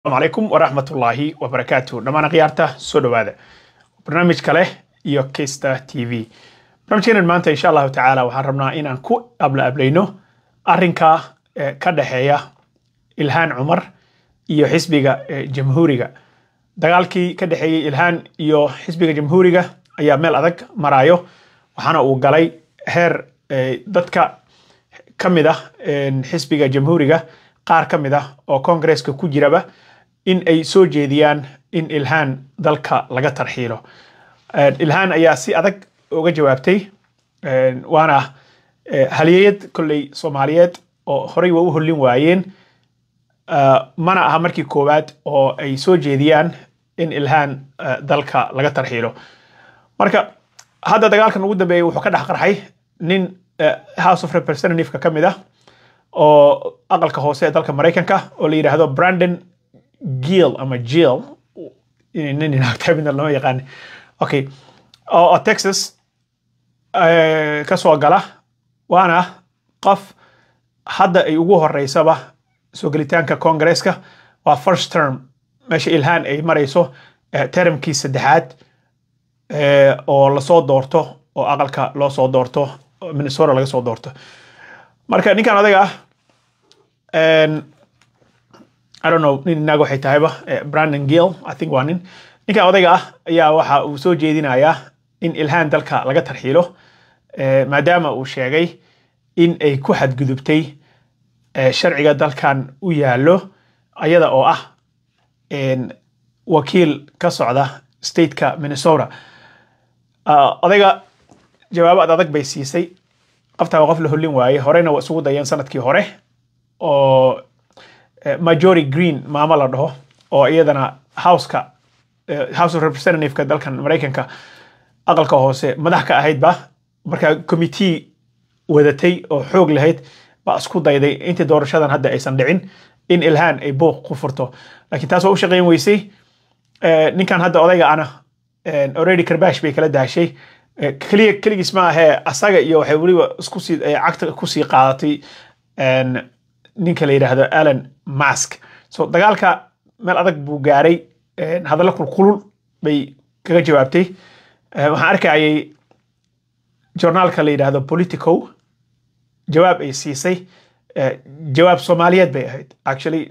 السلام عليكم ورحمة الله وبركاته دمان قيارته سودو هذا برنامج كله يو كيستا تي في برنامجنا المانتا إن شاء الله تعالى وحرمنا إن أنكو قبلينو أرنكا كدحية إلهان عمر iyo xisbiga jamhuuriga dagaalkii ka dhaxeeyay ilhaan iyo xisbiga jamhuuriga ayaa meel adag marayo waxaana uu galay heer dadka kamida xisbiga jamhuuriga qaar kamida oo kongresska ku jiraba in ay soo jeediyaan in ilhaan dalka laga tarxiilo ilhaan ayaa si adag uga jawaabtay waana haliyad kulay Soomaaliyeed oo horay u hollin waayeen mana aha markii koowaad oo ay soo jeediyaan in ilhaan dalka laga tarxiilo marka hadda dagaalkan ugu dambeeyay wuxuu ka dhaxqarxay nin House of Representatives ka kamid ah oo aqalka hoose ee dalka Mareykanka oo la yiraahdo Brandon Gill ama Jill nin naagtaabina loo yaqaan okay oo Texas ka soo gala waana qof hadda ay ugu horeysaba soo galitaanka kongresska waa first term meesha ilhaan ay marayso termkii saddexaad oo la soo doorto oo aqalka loo soo doorto Minnesota laga soo doorto marka ninkan adaga I don't know nin naag waxay tahayba Brandon Gill I think waa ninkan adaga ayaa waxa uu soo jeedinayaa in ilhaan dalka laga tarxiilo maadaama uu sheegay in ay ku xadgudubtay sharciga dalkan u yaalo ayada oo ah wakiil ka socda stateka Minnesota adaga jawaabo adag bay siisay qofta qof la hollin waayay horeyna waa isugu dayeen sanadkii hore oo Marjorie Green maama la dhaho oo iyadana House of Representatives ka dalkan Mareykanka aqalka hoose madax ka ahayd ba marka committee wadatay oo xoog lahayd ba isku dayday intii doorashadan hadda aysan dhicin in ilhaan ay booq ku furto laakiin taas oo u shaqeyn weysay ninkan hadda odayga ana already karbash bay kala daashay kaligiis ma aha asaga iyo waxay waliba isku sii cagta ku sii qaadatay ninka la yiraahdo Elon Musk so dagaalka meel adag buu gaaray hadalla kulul bay kaga jawaabtay waxaan arkayay journalka la yiraahdo Politico jawaab ay siisay jawaab Soomaaliyeed bay ahayd actually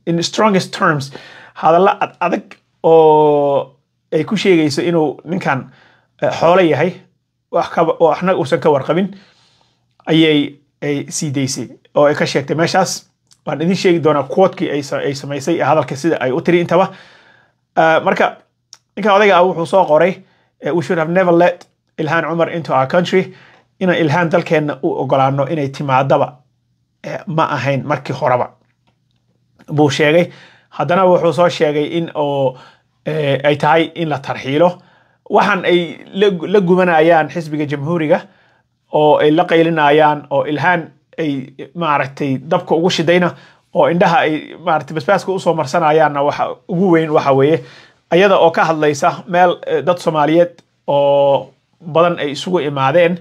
in strongest terms hadalla adag oo ay ku sheegayso inuu ninkan xoolo yahay waxna uusan ka warqabin ayay sii daysay oo ay ka sheegtay meeshaas waan idin sheegi doonaa quote-kii ay samaysay hadalka sida ay u tiri intaba marka ninkan odayga wuxuu soo qoray we should have never let Ilhaan Umar into our country ina ilhaan dalkeena u ogolaano inay timaadaba ma ahayn markii horeba buu sheegay haddana wuxuu soo sheegay in oo ay tahay in la tarxiilo waxaan ay la gubanayaan xisbiga jamhuuriga oo ay la qaylinayaan oo ilhaan ay maaragtay dabka ugu shidayna oo indhaha ay maaragtay basbaaska u soo marsanayaanna waxa ugu weyn waxa weeye ayada oo ka hadlaysa meel dad Soomaaliyeed oo badan ay isugu imaadeen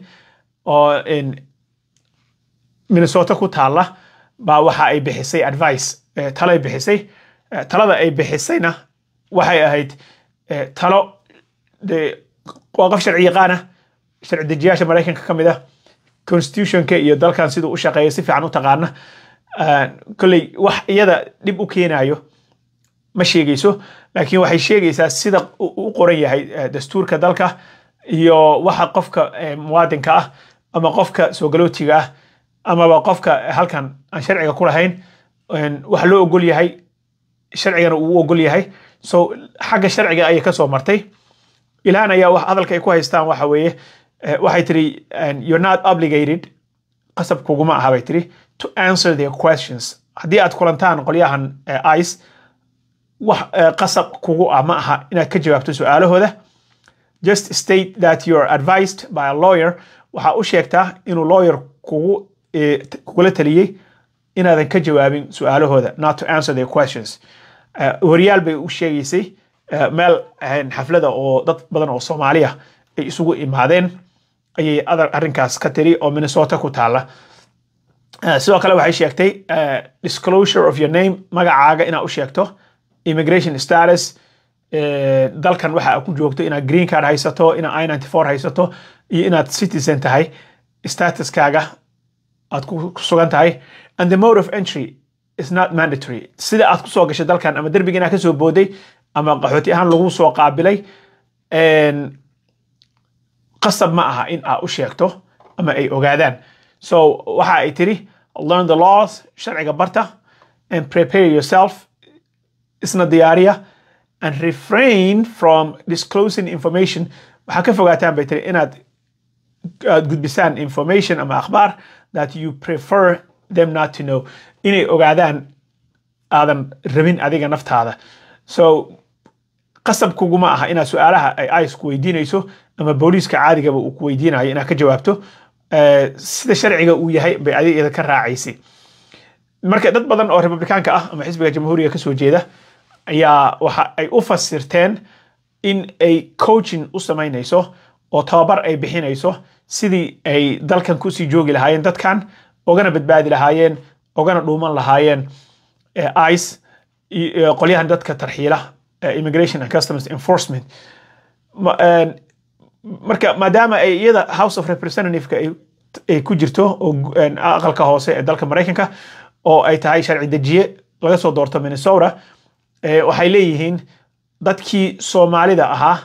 oo in Minnesota ku taala ba waxa ay bixisay advice talay bixisay talada ay bixisayna waxay ahayd talo qof sharci yaqaan sharci dejiyaasha Mareykanka kamid ah constitutionka iyo dalkan sidoo u shaqeeyo si fiican u taqaana kulli wax iyada dib u keenayo ma sheegayso laakiin waxay sheegaysaa sida uu qoran yahay dastuurka dalka iyo waxa qofka muwaadinka ah ama qofka soo galootiga ah ama qofka halkan aan sharciga ku lahayn wax loo ogol yahay sharcigana uu ogol yahay so xagga sharciga ay ka soo martay ilhaan ayaa wax hadalka ay ku haystaan waxa weeye waxay tiri you're not obligated qasab kuguma aha bay tiri to answer their questions haddii aad kulantaan qolyahan ICE wax qasab kugu ah ma aha inaad ka jawaabto su'aalahooda just state that you're advised by a lawyer waxa u sheegtaa inuu lawyer kugula taliyay inaadan ka jawaabin su'aalahooda not to answer their questions wariyaal bay u sheegaysay meel xaflada oo dad badan oo Soomaaliya ay isugu imaadeen ayay arrinkaas ka tiri oo Minnesota ku taala sidoo kale waxay sheegtay disclosure of your name magacaaga inaad u sheegto immigration status dalkan waxa ku joogto inaad green card haysato inaad I-94 haysato iyo inaad citizen tahay statuskaaga aad ku sugan tahay and the mode of entry is not mandatory sida aad ku soo gashay dalkan ama derbiga inaad ka soo booday ama qaxooti ahaan lagu soo qaabilay qasab ma aha in aad u sheegto ama ay ogaadaan so waxa ay tiri learn the laws sharciga barta and prepare yourself isna diyaariya and refrain from disclosing information waxa ka fogaataan bay tiri inaad gudbisaan information ama akhbaar that you prefer them not to know inay ogaadaan aadan rabin adiga naftaada so qasab kuguma aha inaad su'aalaha ay ICE ku weydiinayso ama booliiska caadigaba uu ku weydiinayo inaad ka jawaabto sida sharciga uu yahay bay adiga ka raacaysay marka dad badan oo Republikaanka ah ama xisbiga jamhuuriga ka soo jeeda ayaa waxa ay u fasirteen in ay coaching u samaynayso oo tababar ay bixinayso sidii ay dalkan ku sii joogi lahaayeen dadkan ogana badbaadi lahaayeen ogana dhuuman lahaayeen ICE qolyahan dadka tarxiila immigration and customs enforcement marka maadaama ay iyada House of Representatives ay ku jirto oo aqalka hoose ee dalka Mareykanka oo ay tahay sharci dejiye laga soo doorto Minnesota waxay leeyihiin dadkii Soomaalida ahaa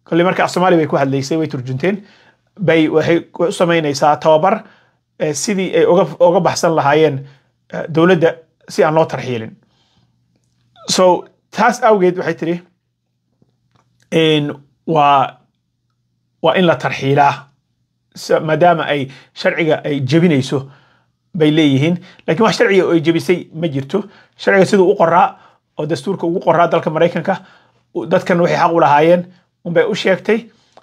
kulli marka Soomaali bay ku hadlaysay way turjunteen bay waxay u sameynaysaa tababar sidii ay uga baxsan lahaayeen dawladda si aan loo tarxiilin so taas awgeed waxay tiri waa in la tarxiilaa maadaama ay sharciga ay jebinayso bay leeyihiin laakiin wax sharciga ay jebisay ma jirto sharciga siduu u qoraa oo dastuurka ugu qoraa dalka Mareykanka dadkan waxay xaq u lahaayeen bay u sheegtay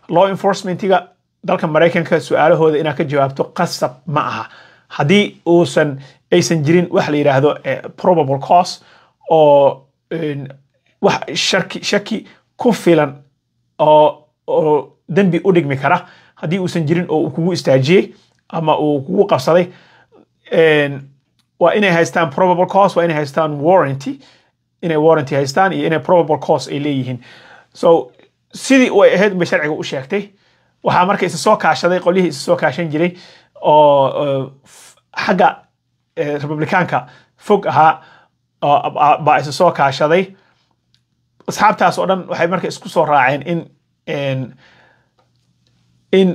law enforcementiga dalka Mareykanka su'aalahooda inaad ka jawaabto qasab ma aha haddii aysan jirin wax la yiraahdo probable cause oo wax shaki ku filan oo dambi u dhigmi kara haddii uusan jirin oo uu kugu istaajiyay ama uu kugu qabsaday waa inay haystaan probable cause waa inay haystaan warranty inay warranty haystaan iyo inay probable cause ay leeyihiin so sidii way ahayd bay sharciga u sheegtay waxaa marka isa soo kaashaday qolihii isa soo kaashan jiray oo xagga Republikaanka fog ahaa baa isa soo kaashaday asxaabtaas oo dhan waxay marka isku soo raaceen in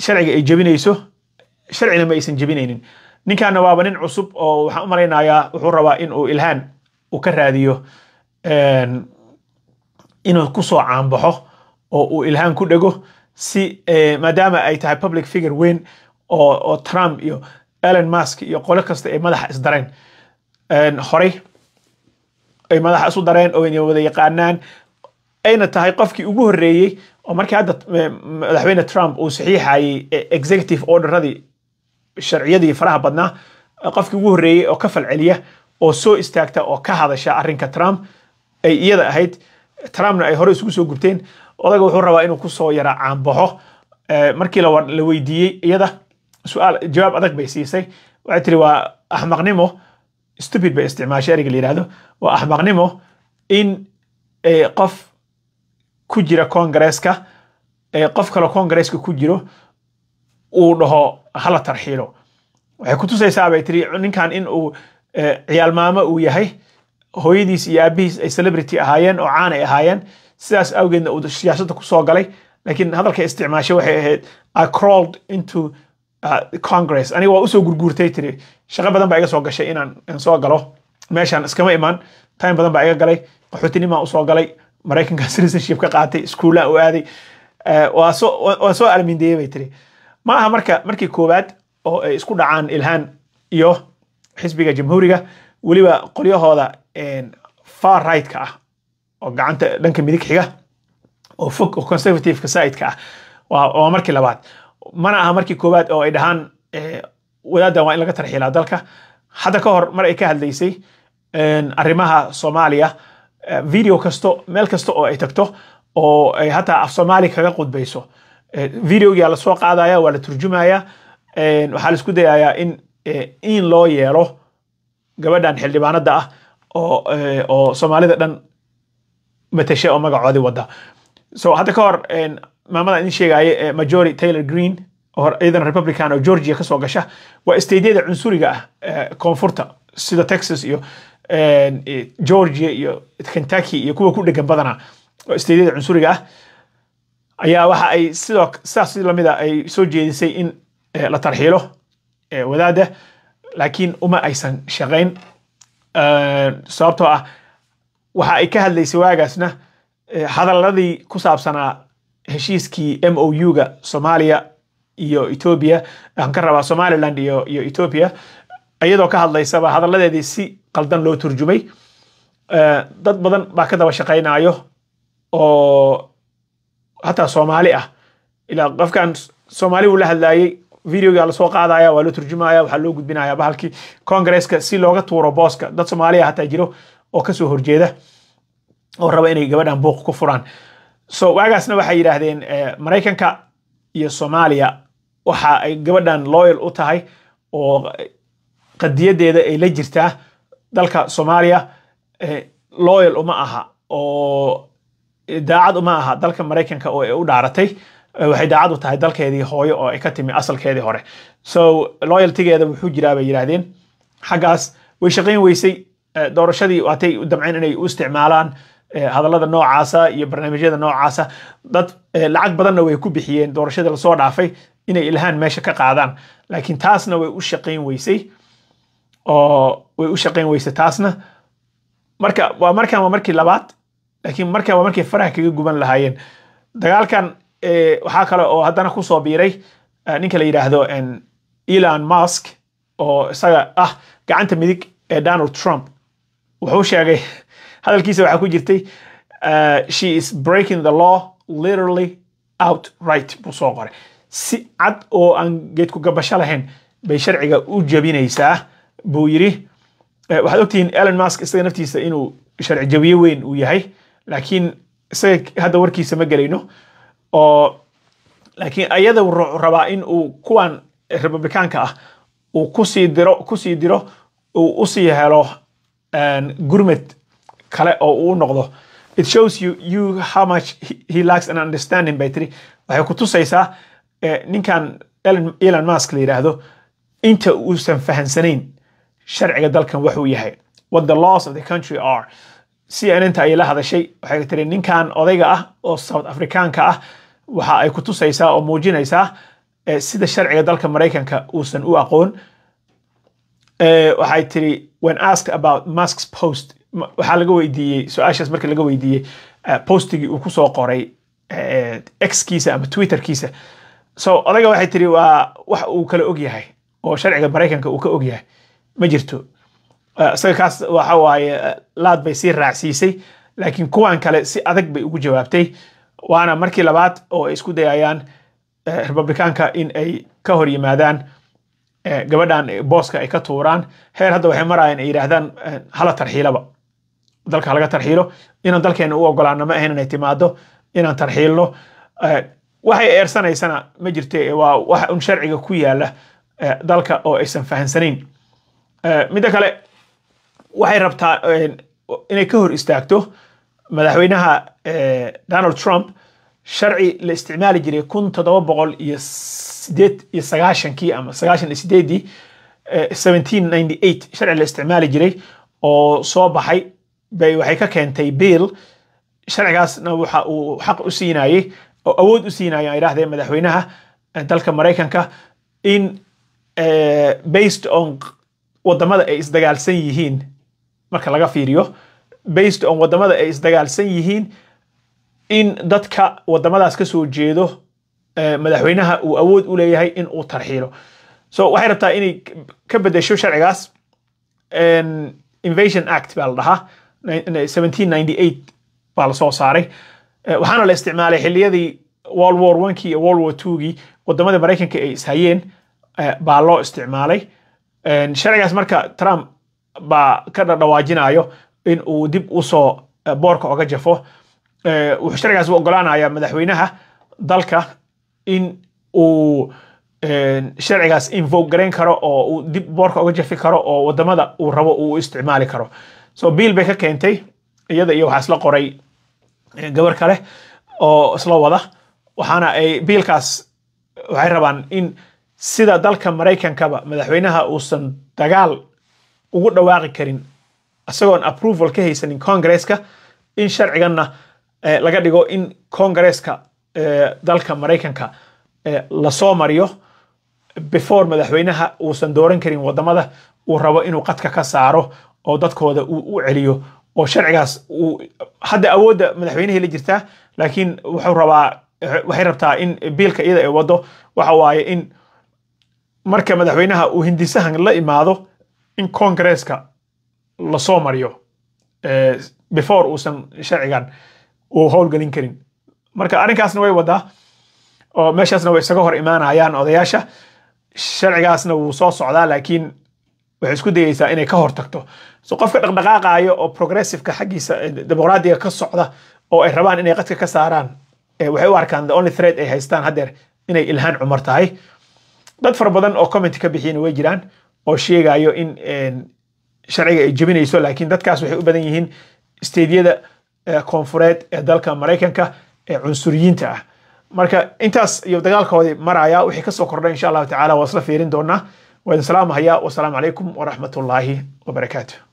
sharciga ay jebinayso sharcina ma aysan jebinaynin ninkaana waaba nin cusub oo waxaan u malaynayaa wuxuu rabaa in uu ilhaan uu ka raadiyo inuu ku soo caanbaxo oo uu ilhaan ku dhego si maadaama ay tahay public figure weyn oo Trump iyo Elon Musk iyo qolo kasta ay madaxa isdareen horey ay madaxa isu dareen oo ay wada yaqaanaan ayna tahay qofkii ugu horeeyay oo markii hadda madaxweyne Trump uu saxiixayay executive orderadii sharciyadii faraha badnaa qofkii ugu horeeyay oo ka falceliya oo soo istaagta oo ka hadasha arrinka Trump ay iyada ahayd Trumpna ay hore isugu soo gubteen odaga wuxuu rabaa inuu ku soo yara caanbaxo markii la weydiiyay iyada su'aal jawaab adag bay siisay waxay tiri waa ahmaqnimo stupid bay isticmaashay eriga la yiraahdo waa ahmaqnimo in qof ku jira Congress-ka qof kale Congress-ka ku jiro uu dhaho hala tarxiilo waxay ku tusaysaa bay tiri ninkan in uu ciyaal maamo uu yahay hooyadiis iyo aabihiis ay celebrity ahaayeen oo caan ay ahaayeen sidaas awgeedna uu siyaasadda ku soo galay laakiin hadalka isticmaashay waxay ahayd I crawled into Congress aniga waa u soo gurguurtay tiri shaqo badan baa iga soo gashay inaan soo galo meeshaan iskama imaan time badan baa iga galay qaxootinimo u soo galay Mareykanka citizenship ka qaatay iskuula u aaday waa soo almindeeyay bay tiri ma aha markii koowaad oo ay isku dhacaan ilhaan iyo xisbiga jamhuuriga waliba qolyahooda far right ka ah oo gacanta dhanka midig xiga oo fog oo conservative ka side ka ah waa markii labaad mana aha markii koowaad oo ay dhahaan wadaadda waa in laga tarxiilaa dalka hadda ka hor mar ay ka hadlaysay arrimaha Soomaaliya video kasto meel kasta oo ay tagto oo ay hataa af Soomaali kaga qudbayso videoga la soo qaadaya waa la turjumaya waxa la isku dayayaa in loo yeelo gabadhan xildhibaanada ah oo Soomaalida dhan matashe oo magacoodii wada. So hadda ka hor maamada idin sheegaya Marjorie Taylor Greene oo iyadana Republican oo Georgia ka soo gasha waa isteedyada cunsuriga koonfurta sida Texas iyo Georgia iyo Kentucky iyo kuwa ku dhegan badana oo isteedyada cunsuriga ayaa waxa ay sidaas lamid ay soo jeedisay in la tarxiilo wadaada laakiin uma aysan shaqayn sababtoo waxa ay ka hadlaysay waagaasna hadaladii ku saabsanaa heshiiskii MOU-ga Soomaaliya iyo Ethiopia aan ka rabaa Somaliland iyo Ethiopia iyadoo ka hadlaysaba hadaladeedii si qaldan loo turjumay dad badan baa ka daba shaqaynayo oo hatta Soomaali ila qofkan Soomaali uu la hadlayay videoga la soo qaadaya waa loo turjumaya waxa loo gudbinaya bahalkii Congress-ka si looga tuuro booska dad Soomaali hatta jiro oo ka soo horjeeda oo raba inay gabadhan buuq ku furaan. So waagaasna waxay yiraahdeen Mareykanka iyo Soomaaliya waxa ay gabadhan loyal u tahay oo qadiyadeeda ay la jirtaa dalka Soomaaliya loyal uma aha oo daacad uma aha dalka Mareykanka oo ay u dhaaratay waxay daacad u tahay dalkeedii hooyo oo ay ka timi asalkeedii hore. So loyalty-geeda wuxuu jiraa bay yiraahdeen xagaas way shaqayn weysay doorashadii waatay u damceen inay u isticmaalaan hadallada noocaasa iyo barnaamijyada noocaasa dad lacag badanna way ku bixiyeen doorashada la soo dhaafay inay ilhaan meesha ka qaadaan laakiin taasna way u shaqayn weysay taasna waa markii labaad laakiin waa markii faraha kaga guban lahaayeen dagaalkan waxaa kale oo haddana ku soo biiray ninka la yiraahdo Elon Musk oo isaga gacanta midig Donald Trump wuxuu sheegay hadalkiisa waxa ku jirtay she is breaking the law literally outright buu soo qoray si cad oo aan geed ku gabasho lahayn bay sharciga u jabinaysaa buu yiri waxaad ogtihiin Elon Musk isaga naftiisa inuu sharci jabiye weyn uu yahay laakiin isaga hadda warkiisa ma galayno oo laakiin ayada uu rabaa in uu kuwan Republicanka uu ku sii diro uu u sii helo gurmad kale oo uu noqdo. It shows you how much he lacks an understanding by three waxay ku tusaysaa ninkan Elon Musk la yiraahdo inta uusan fahansanayn sharciga dalkan wuxuu yahay what the laws of the country are. CNN ay la hadashay waxay tiri ninkan odayga oo South Africaanka waxa ay ku tusaysaa oo muujinaysaa sida sharciga dalka Mareykanka uusan u aqoon. Waxay tiri when asked about Musk's post waxa laga weydiiyay su'aashaas markii laga weydiiyay postigii uu ku soo qoray X-kiisa ama Twitter-kiisa. So odayga waxay tiri waa wax uu kala og yahay oo sharciga Mareykanka uu ka og yahay ma jirto. Isaga kaas waxa waaye laad bay sii raacsiisay laakiin kuwan kale si adag bay ugu jawaabtay waana markii labaad oo ay isku dayayaan Republicanka in ay ka hor yimaadaan gabadhan booska ay ka tuuraan heer hadda waxay marayaan ay yiraahdaan hala tarxiilaba dalka laga tarxiilo inaan dalkeena u ogolaano ma ahayn inay timaado inaan tarxiilno waxay eersanaysana ma jirtay waa wax un sharciga ku yaala dalka oo aysan fahansanayn. Midda kale waxay rabtaa inay ka hor istaagto madaxweynaha Donald Trump sharci la isticmaali jiray 1798 ama 98 1798 sharci la isticmaali jiray oo soo baxay bay waxay ka keentay bill sharcigaasna waxa uu xaq u siinayay oo awood u siinayay ay yiraahdeen madaxweynaha dalka Mareykanka in based on wadamada ay isdagaalsan yihiin marka laga fiiriyo based on wadamada ay isdagaalsan yihiin in dadka wadamadaas ka soo jeedo madaxweynaha uu awood u leeyahay in uu tarxiilo. So waxay rabtaa inay ka bedesho sharcigaas Invasion Act baa la dhahaa 1798 baa la soo saaray waxaana la isticmaalay xilliyadii World War 1 iyo World War 2 wadamada Mareykanka ay ishayeen baa loo isticmaalay sharcigaas marka Trump baa ka dhawaajinayo in uu dib u soo boorka uga jafo wuxuu sharcigaas u ogolaanaya madaxweynaha dalka in uu sharcigaas invoke gareyn karo oo uu dib boorka uga jafi karo oo wadamada uu rabo uu isticmaali karo. So bill bay ka keentay iyada iyo waxa isla qoray gabar kale oo isla wada waxaana ay biilkaas waxay rabaan in sida dalka Mareykankaba madaxweynaha uusan dagaal ugu dhawaaqi karin asagoon approval ka haysanin Congress-ka in sharciganna laga dhigo in Congress-ka dalka Mareykanka la soo mariyo before madaxweynaha uusan dooran karin wadamada uu rabo inuu qadka ka saaro oo dadkooda uu celiyo oo sharcigaas hadda awoodda madaxweynaha la jirtaa laakiin waxay rabtaa in biilka iyada ay wado waxa waaye in marka madaxweynaha uu hindisahan la imaado in Congress-ka la soo mariyo before uusan sharcigan uu howlgelin karin marka arrinkaasna way wadaa oo meeshaasna way isaga hor imaanayaan odayaasha sharcigaasna wuu soo socdaa laakiin waxay isku dayaysaa inay ka hortagto so qofka dhaqdhaqaaqayo oo progressive-ka xaggiisa dimuqraadiga ka socda oo ay rabaan inay qadka ka saaraan waxay u arkaan the only threat ay haystaan haddeer inay Ilhaan Cumar tahay dad fara badan oo comment ka bixiyeen way jiraan oo sheegayo in sharciga ay jebinayso laakiin dadkaas waxay u badan yihiin steedyada koonfureed ee dalka Mareykanka ee cunsuriyiinta ah marka intaas iyo dagaalkoodii maraya wixii ka soo kordhay insha Allah taala waa isla fiirin doonaa wa salaam haya wa salaam alaykum wa rahmatullahi wa barakatuh